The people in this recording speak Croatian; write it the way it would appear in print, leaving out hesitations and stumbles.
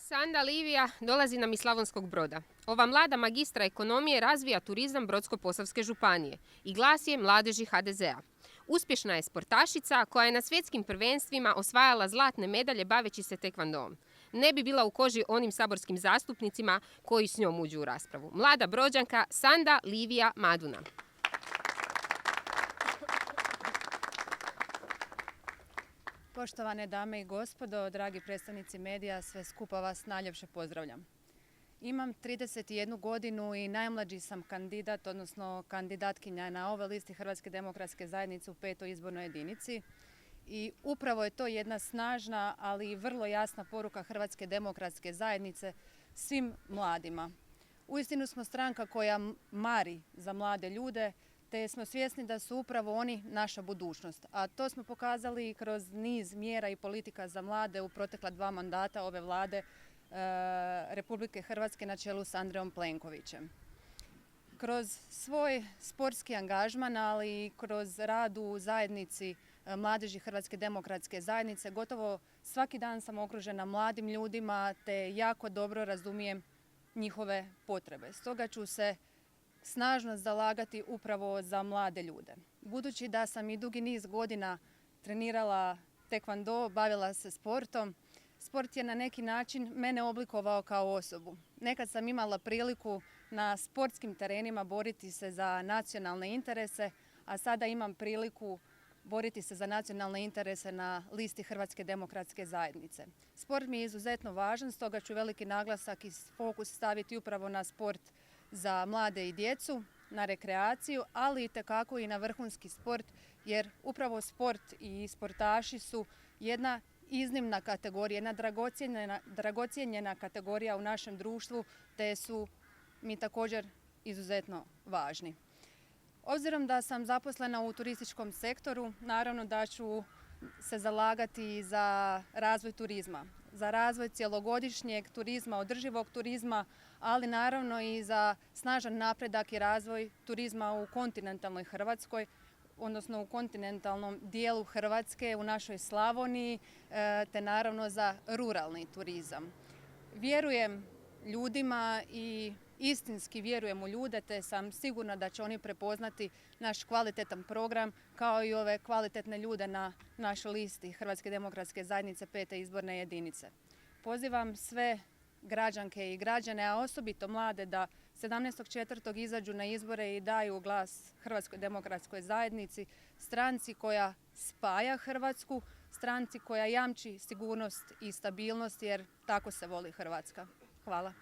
Sanda Livija dolazi nam iz Slavonskog Broda. Ova mlada magistra ekonomije razvija turizam Brodsko-posavske županije i glas je mladeži HDZ-a. Uspješna je sportašica koja je na svjetskim prvenstvima osvajala zlatne medalje baveći se tekvandoom. Ne bi bila u koži onim saborskim zastupnicima koji s njom uđu u raspravu. Mlada Brođanka Sanda Livija Maduna. Poštovane dame i gospodo, dragi predstavnici medija, sve skupa vas najljepše pozdravljam. Imam 31 godinu i najmlađi sam kandidat, odnosno kandidatkinja na ovoj listi Hrvatske demokratske zajednice u 5. izbornoj jedinici. I upravo je to jedna snažna, ali i vrlo jasna poruka Hrvatske demokratske zajednice svim mladima. Uistinu smo stranka koja mari za mlade ljude, te smo svjesni da su upravo oni naša budućnost. A to smo pokazali kroz niz mjera i politika za mlade u protekla 2 mandata ove vlade Republike Hrvatske na čelu s Andrejom Plenkovićem. Kroz svoj sportski angažman, ali i kroz rad u zajednici mladeži Hrvatske demokratske zajednice, gotovo svaki dan sam okružena mladim ljudima te jako dobro razumijem njihove potrebe. Stoga ću se snažno zalagati upravo za mlade ljude. Budući da sam i dugi niz godina trenirala tekvando, bavila se sportom, sport je na neki način mene oblikovao kao osobu. Nekad sam imala priliku na sportskim terenima boriti se za nacionalne interese, a sada imam priliku boriti se za nacionalne interese na listi Hrvatske demokratske zajednice. Sport mi je izuzetno važan, stoga ću veliki naglasak i fokus staviti upravo na sport za mlade i djecu, na rekreaciju, ali itekako i na vrhunski sport, jer upravo sport i sportaši su jedna iznimna kategorija, jedna dragocijenjena kategorija u našem društvu, te su mi također izuzetno važni. Obzirom da sam zaposlena u turističkom sektoru, naravno da ću se zalagati za razvoj turizma, za razvoj cjelogodišnjeg turizma, održivog turizma, ali naravno i za snažan napredak i razvoj turizma u kontinentalnoj Hrvatskoj, odnosno u kontinentalnom dijelu Hrvatske, u našoj Slavoniji, te naravno za ruralni turizam. Vjerujem ljudima i istinski vjerujem u ljude, te sam sigurna da će oni prepoznati naš kvalitetan program kao i ove kvalitetne ljude na našoj listi Hrvatske demokratske zajednice 5. izborne jedinice. Pozivam sve građanke i građane, a osobito mlade, da 17.4. izađu na izbore i daju glas Hrvatskoj demokratskoj zajednici, stranci koja spaja Hrvatsku, stranci koja jamči sigurnost i stabilnost, jer tako se voli Hrvatska. Hvala.